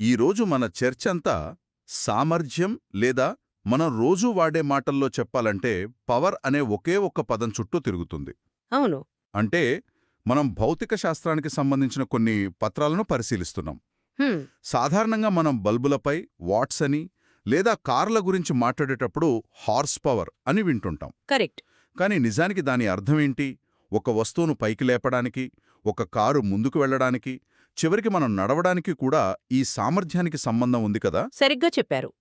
ఈరోజు మన చర్చంతా సామర్థ్యం లేదా మనం రోజూ వాడే మాటల్లో చెప్పాలంటే పవర్ అనే ఒకే ఒక్క పదం చుట్టూ తిరుగుతుంది. అవును. అంటే మనం భౌతిక శాస్త్రానికి సంబంధించిన కొన్ని పత్రాలను పరిశీలిస్తున్నాం. హ్మ్. సాధారణంగా మనం బల్బులపై వాట్స్ అని లేదా కార్ల గురించి మాట్లాడేటప్పుడు హార్స్ పవర్ అని వింటుంటాం. కరెక్ట్. కానీ నిజానికి దాని అర్థమేంటి? ఒక వస్తువును పైకి లేపడానికి, ఒక కారు ముందుకు వెళ్ళడానికి, చివరికి మనం నడవడానికి కూడా ఈ సామర్థ్యానికి సంబంధం ఉంది కదా. సరిగ్గా చెప్పారు.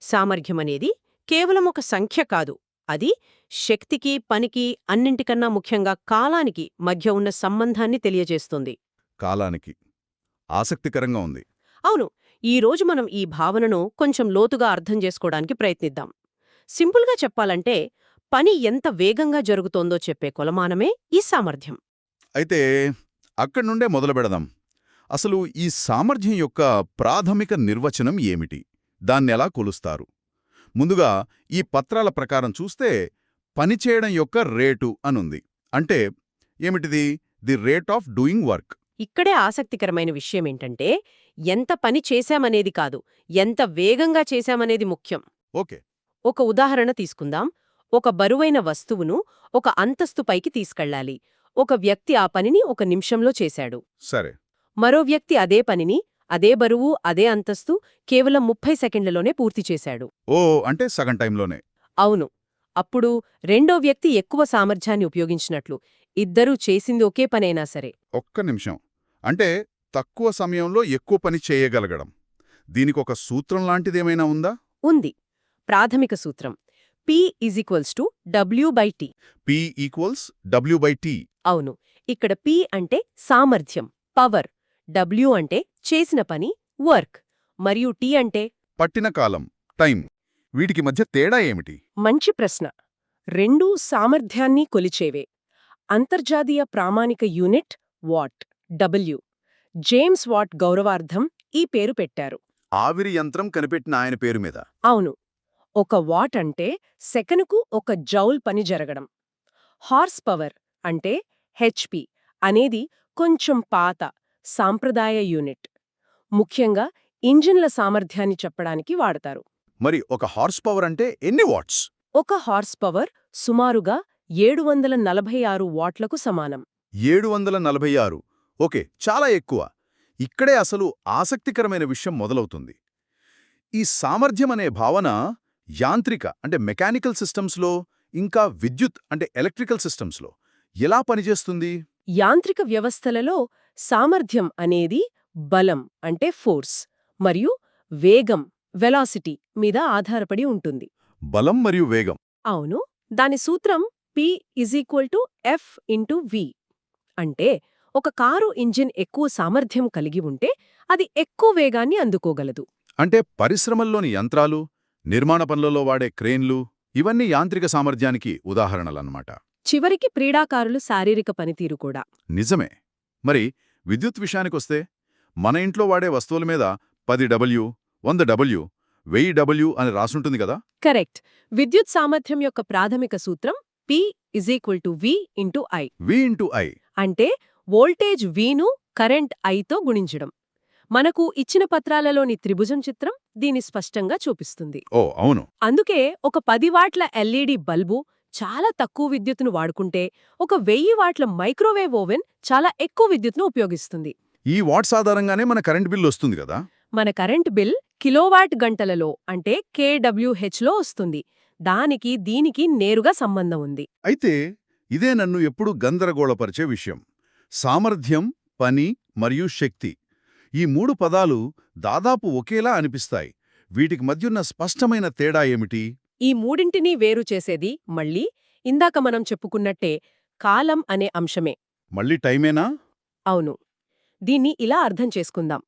సామర్థ్యమనేది కేవలం ఒక సంఖ్య కాదు. అది శక్తికి, పనికి, అన్నింటికన్నా ముఖ్యంగా కాలానికి మధ్య ఉన్న సంబంధాన్ని తెలియజేస్తుంది. కాలానికి ఆసక్తికరంగా ఉంది. అవును. ఈరోజు మనం ఈ భావనను కొంచెం లోతుగా అర్థం చేసుకోవడానికి ప్రయత్నిద్దాం. సింపుల్గా చెప్పాలంటే పని ఎంత వేగంగా జరుగుతోందో చెప్పే కొలమానమే ఈ సామర్థ్యం. అయితే అక్కడి నుండే మొదలు పెడదాం. అసలు ఈ సామర్థ్యం యొక్క ప్రాథమిక నిర్వచనం ఏమిటి? దాన్నెలా కొలుస్తారు? ముందుగా ఈ పత్రాల ప్రకారం చూస్తే పనిచేయడం యొక్క రేటు అనుంది. అంటే ఏమిటిది? The rate of doing work. ఇక్కడే ఆసక్తికరమైన విషయమేంటంటే ఎంత పని చేశామనేది కాదు, ఎంత వేగంగా చేశామనేది ముఖ్యం. ఓకే. ఒక ఉదాహరణ తీసుకుందాం. ఒక బరువైన వస్తువును ఒక అంతస్తు పైకి తీసుకెళ్లాలి. ఒక వ్యక్తి ఆ పనిని ఒక నిమిషంలో చేశాడు. సరే. మరో వ్యక్తి అదే పనిని, అదే బరువు, అదే అంతస్తు కేవలం 30 సెకండ్లలోనే పూర్తి చేశాడు. ఓ, అంటే సగం టైంలోనే. అవును. అప్పుడు రెండో వ్యక్తి ఎక్కువ సామర్థ్యాన్ని ఉపయోగించినట్లు. ఇద్దరూ చేసింది ఒకే పనైనా సరే. ఒక్క నిమిషం. అంటే తక్కువ సమయంలో ఎక్కువ పని చేయగలగడం. దీనికొక సూత్రం లాంటిదేమైనా ఉందా? ఉంది. ప్రాథమిక సూత్రం P=W/T. P=W/T. అవును. ఇక్కడ P అంటే సామర్థ్యం, పవర్, W అంటే చేసిన పని, వర్క్, మరియు T అంటే పట్టిన కాలం, టైం. వీటికి మధ్య తేడా ఏమిటి? మంచి ప్రశ్న. రెండూ సామర్థ్యాన్ని కొలిచేవే. అంతర్జాతీయ ప్రామాణిక unit what, W. James what గౌరవార్థం ఈ పేరు పెట్టారు. ఆవిరి యంత్రం కనిపెట్టిన ఆయన పేరు మీద. అవును. ఒక వాట్ అంటే సెకనుకు ఒక జౌల్ పని జరగడం. హార్స్ పవర్ అంటే హెచ్పి అనేది కొంచెం పాత, సాంప్రదాయ యూనిట్. ముఖ్యంగా ఇంజిన్ల సామర్థ్యాన్ని చెప్పడానికి వాడతారు. మరి ఒక హార్స్ పవర్ అంటే ఎన్ని వాట్స్? ఒక హార్స్ పవర్ సుమారుగా 746 వాట్లకు సమానం. 746. ఓకే, చాలా ఎక్కువ. ఇక్కడే అసలు ఆసక్తికరమైన విషయం మొదలవుతుంది. ఈ సామర్థ్యం అనే భావన యాంత్రిక అంటే మెకానికల్ సిస్టమ్స్లో, ఇంకా విద్యుత్ అంటే ఎలక్ట్రికల్ సిస్టమ్స్లో ఎలా పనిచేస్తుంది? యాంత్రిక వ్యవస్థలలో సామర్థ్యం అనేది బలం అంటే ఫోర్స్ మరియు వేగం వెలాసిటీ మీద ఆధారపడి ఉంటుంది. బలం మరియు వేగం. అవును. దాని సూత్రం P=F×V. అంటే ఒక కారు ఇంజిన్ ఎక్కువ సామర్థ్యం కలిగి ఉంటే అది ఎక్కువ వేగాన్ని అందుకోగలదు. అంటే పరిశ్రమల్లోని యంత్రాలు, నిర్మాణ పనులలో వాడే క్రేన్లు, ఇవన్నీ యాంత్రిక సామర్థ్యానికి ఉదాహరణలన్నమాట. చివరికి క్రీడాకారులు శారీరక పనితీరు కూడా. నిజమే. మరి విద్యుత్ విషయానికొస్తే మన ఇంట్లో వాడే వస్తువుల మీద 10W, 100W, 1000W అని రాసుంటుంది కదా. కరెక్ట్. విద్యుత్ సామర్థ్యం యొక్క ప్రాథమిక సూత్రం P=V×I. V×I. అంటే వోల్టేజ్ Vను కరెంట్ Iతో గుణించడం. మనకు ఇచ్చిన పత్రాలలోని త్రిభుజం చిత్రం దీన్ని స్పష్టంగా చూపిస్తుంది. ఓ అవును. అందుకే ఒక 10 వాట్ల ఎల్ఈడి బల్బు చాలా తక్కువ విద్యుత్తును వాడుకుంటే ఒక 1000 వాట్ల మైక్రోవేవ్ ఓవెన్ చాలా ఎక్కువ విద్యుత్తును ఉపయోగిస్తుంది. ఈ వాట్స్ ఆధారంగానే మన కరెంట్ బిల్లు వస్తుంది కదా. మన కరెంట్ బిల్ కిలోవాట్ గంటలలో అంటే kWhలో వస్తుంది. దానికి దీనికి నేరుగా సంబంధం ఉంది. అయితే ఇదే నన్ను ఎప్పుడూ గందరగోళపరిచే విషయం. సామర్థ్యం, పని మరియు శక్తి, ఈ మూడు పదాలు దాదాపు ఒకేలా అనిపిస్తాయి. వీటికి మధ్యున్న స్పష్టమైన తేడా ఏమిటి? ఈ మూడింటినీ వేరు చేసేది మళ్ళీ ఇందాక మనం చెప్పుకున్నట్టే కాలం అనే అంశమే. మళ్ళీ టైమేనా? అవును. దీన్ని ఇలా అర్థం చేసుకుందాం.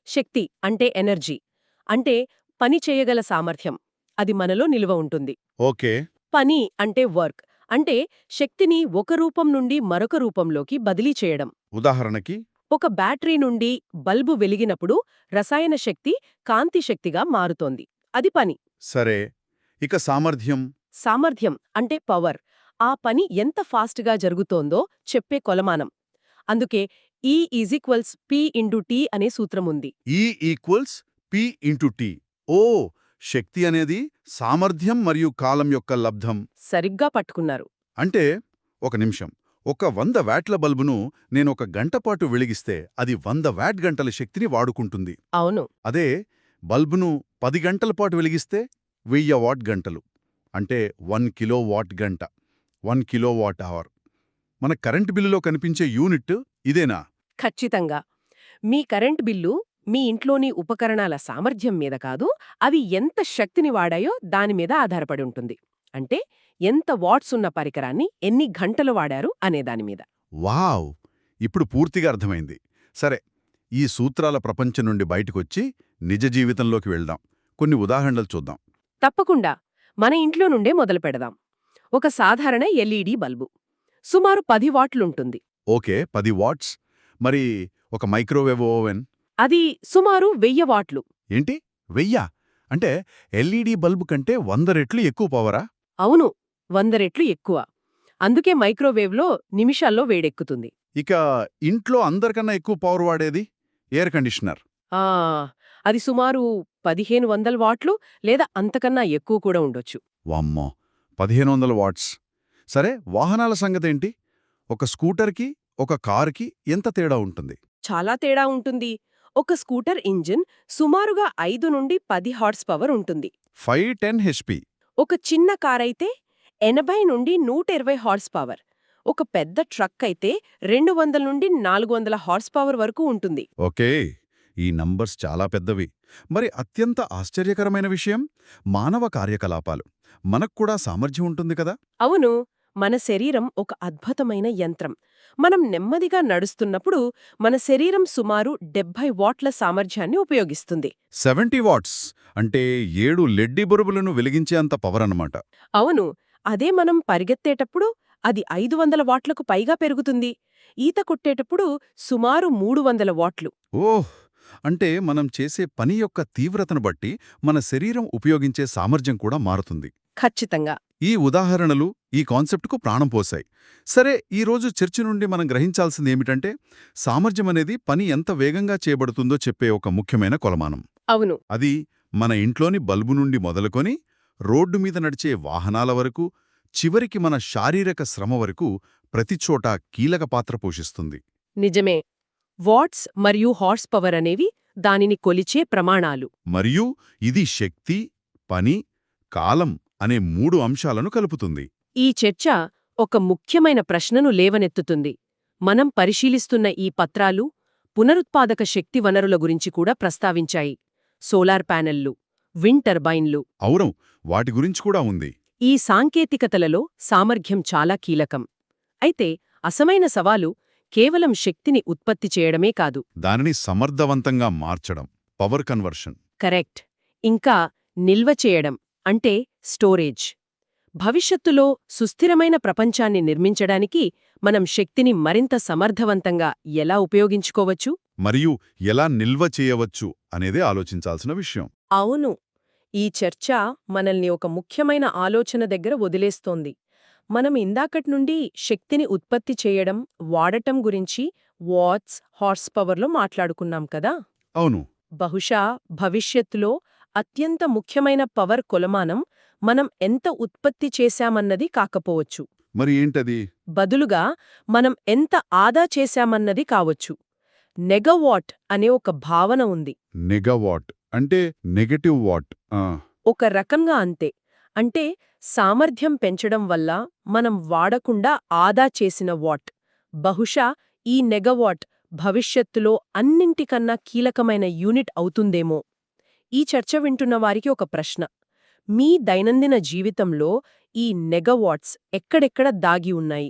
శక్తి అంటే ఎనర్జీ, అంటే పని చేయగల సామర్థ్యం, అది మనలో నిలువ ఉంటుంది. ఓకే. పని అంటే వర్క్, అంటే శక్తిని ఒక రూపం నుండి మరొక రూపంలోకి బదిలీ చేయడం. ఉదాహరణకి ఒక బ్యాటరీ నుండి బల్బు వెలిగినప్పుడు రసాయన శక్తి కాంతి శక్తిగా మారుతోంది. అది పని. సరే. ఇక సామర్థ్యం. సామర్థ్యం అంటే పవర్, ఆ పని ఎంత ఫాస్ట్గా జరుగుతోందో చెప్పే కొలమానం. అందుకే E is P into T అనే సూత్రం ఉంది. E equals P into T. ఓ, శక్తి అనేది సామర్థ్యం మరియు కాలం యొక్క లబ్ధం. సరిగ్గా పట్టుకున్నారు. అంటే ఒక నిమిషం, ఒక 100 వాట్ల బల్బును నేను ఒక గంటపాటు వెలిగిస్తే అది 100 వాట్ గంటల శక్తిని వాడుకుంటుంది. అవును. అదే బల్బును 10 గంటల పాటు వెలిగిస్తే 1000 వాట్ గంటలు, అంటే 1 కిలో వాట్ గంట, 1 కిలో వాట్ అవర్. మన కరెంట్ బిల్లులో కనిపించే యూనిట్ ఇదేనా? ఖచ్చితంగా. మీ కరెంట్ బిల్లు మీ ఇంట్లోని ఉపకరణాల సామర్థ్యం మీద కాదు, అవి ఎంత శక్తిని వాడాయో దాని మీద ఆధారపడి ఉంటుంది. అంటే ఎంత వాట్స్ ఉన్న పరికరాన్ని ఎన్ని గంటలు వాడారు అనే దానిమీద. వావ్! ఇప్పుడు పూర్తిగా అర్థమైంది. సరే, ఈ సూత్రాల ప్రపంచం నుండి బయటకొచ్చి నిజ జీవితంలోకి వెళ్దాం. కొన్ని ఉదాహరణలు చూద్దాం. తప్పకుండా. మన ఇంట్లో నుండే మొదలు పెడదాం. ఒక సాధారణ ఎల్ఈడి బల్బు సుమారు 10 వాట్లుంటుంది. Okay, 10 watts. మరి ఒక మైక్రోవేవ్ ఓవెన్? అది సుమారు 1000 వాట్లు. ఏంటి, 1000? అంటే ఎల్ఈడి బల్బు కంటే 100 రెట్లు ఎక్కువ పవరా? అవును, 100 రెట్లు ఎక్కువ. అందుకే మైక్రోవేవ్లో నిమిషాల్లో వేడెక్కుతుంది. ఇక ఇంట్లో అందరికన్నా ఎక్కువ పవర్ వాడేది ఎయిర్ కండిషనర్. ఆ అది సుమారు 1500 వాట్లు లేదా అంతకన్నా ఎక్కువ కూడా ఉండొచ్చు. వామ్మో, 1500 వాట్స్. సరే, వాహనాల సంగతేంటి? ఒక స్కూటర్కి ఒక కారుకి ఎంత తేడా ఉంటుంది? చాలా తేడా ఉంటుంది. ఒక స్కూటర్ ఇంజిన్ సుమారుగా 5 నుండి 10 హార్స్ పవర్ ఉంటుంది. 5-10 హెచ్పి. ఒక చిన్న కారైతే 80 నుండి 120 హార్స్ పవర్. ఒక పెద్ద ట్రక్ అయితే 200 నుండి 400 హార్స్ పవర్ వరకు ఉంటుంది. ఓకే, ఈ నంబర్స్ చాలా పెద్దవి. మరి అత్యంత ఆశ్చర్యకరమైన విషయం, మానవ కార్యకలాపాలు. మనక్కూడా సామర్థ్యం ఉంటుంది కదా? అవును, మన శరీరం ఒక అద్భుతమైన యంత్రం. మనం నెమ్మదిగా నడుస్తున్నప్పుడు మన శరీరం సుమారు 70 వాట్ల సామర్థ్యాన్ని ఉపయోగిస్తుంది. 70 వాట్స్ అంటే 7 లెడ్డి బొరుబులను వెలిగించేంత పవర్ అన్నమాట. అవును, అదే మనం పరిగెత్తేటప్పుడు అది 500 వాట్లకు పైగా పెరుగుతుంది. ఈత కొట్టేటప్పుడు సుమారు 300 వాట్లు. ఓహ్! అంటే మనం చేసే పని యొక్క తీవ్రతను బట్టి మన శరీరం ఉపయోగించే సామర్థ్యం కూడా మారుతుంది. ఖచ్చితంగా. ఈ ఉదాహరణలు ఈ కాన్సెప్ట్కు ప్రాణం పోశాయి. సరే, ఈరోజు చర్చ నుండి మనం గ్రహించాల్సింది ఏమిటంటే, సామర్థ్యం అనేది పని ఎంత వేగంగా చేయబడుతుందో చెప్పే ఒక ముఖ్యమైన కొలమానం. అవును. అది మన ఇంట్లోని బల్బు నుండి మొదలుకొని రోడ్డు మీద నడిచే వాహనాల వరకు, చివరికి మన శారీరక శ్రమ వరకు ప్రతిచోటా కీలక పాత్ర పోషిస్తుంది. నిజమే. వాట్స్ మరియు హార్స్ పవర్ అనేవి దానిని కొలిచే ప్రమాణాలు. మరియు ఇది శక్తి, పని, కాలం అనే 3 అంశాలను కలుపుతుంది. ఈ చర్చ ఒక ముఖ్యమైన ప్రశ్నను లేవనెత్తుతుంది. మనం పరిశీలిస్తున్న ఈ పత్రాలు పునరుత్పాదక శక్తి వనరుల గురించి కూడా ప్రస్తావించాయి. Solar ప్యానెల్లు, wind టర్బైన్లు. అవును, వాటి గురించి కూడా ఉంది. ఈ సాంకేతికతలలో సామర్థ్యం చాలా కీలకం. అయితే అసమైన సవాలు కేవలం శక్తిని ఉత్పత్తి చేయడమే కాదు. దానిని సమర్థవంతంగా మార్చడం, పవర్ కన్వర్షన్. కరెక్ట్. ఇంకా నిల్వ చేయడం, అంటే స్టోరేజ్. భవిష్యత్తులో సుస్థిరమైన ప్రపంచాన్ని నిర్మించడానికి మనం శక్తిని మరింత సమర్థవంతంగా ఎలా ఉపయోగించుకోవచ్చు? మరియు ఎలా నిల్వ చేయవచ్చు అనేదే ఆలోచించాల్సిన విషయం. అవును, ఈ చర్చ మనల్ని ఒక ముఖ్యమైన ఆలోచన దగ్గర వదిలేస్తోంది. మనం ఇందాకటి నుండి శక్తిని ఉత్పత్తి చేయడం, వాడటం గురించి వాట్స్, హార్స్ పవర్లో మాట్లాడుకున్నాం కదా? అవును. బహుశా భవిష్యత్తులో అత్యంత ముఖ్యమైన పవర్ కొలమానం మనం ఎంత ఉత్పత్తి చేశామన్నది కాకపోవచ్చు. మరి ఏంటది? బదులుగా మనం ఎంత ఆదా చేశామన్నది కావచ్చు. నెగవాట్ అనే ఒక భావన ఉంది. నెగవాట్ అంటే నెగటివ్ వాట్. ఒక రకంగా అంతే. అంటే సామర్థ్యం పెంచడం వల్ల మనం వాడకుండా ఆదా చేసిన వాట్. బహుశా ఈ నెగవాట్ భవిష్యత్తులో అన్నింటికన్నా కీలకమైన యూనిట్ అవుతుందేమో. ఈ చర్చ వింటున్న వారికి ఒక ప్రశ్న. మీ దైనందిన జీవితంలో ఈ నెగవాట్స్ ఎక్కడెక్కడ దాగి ఉన్నాయి?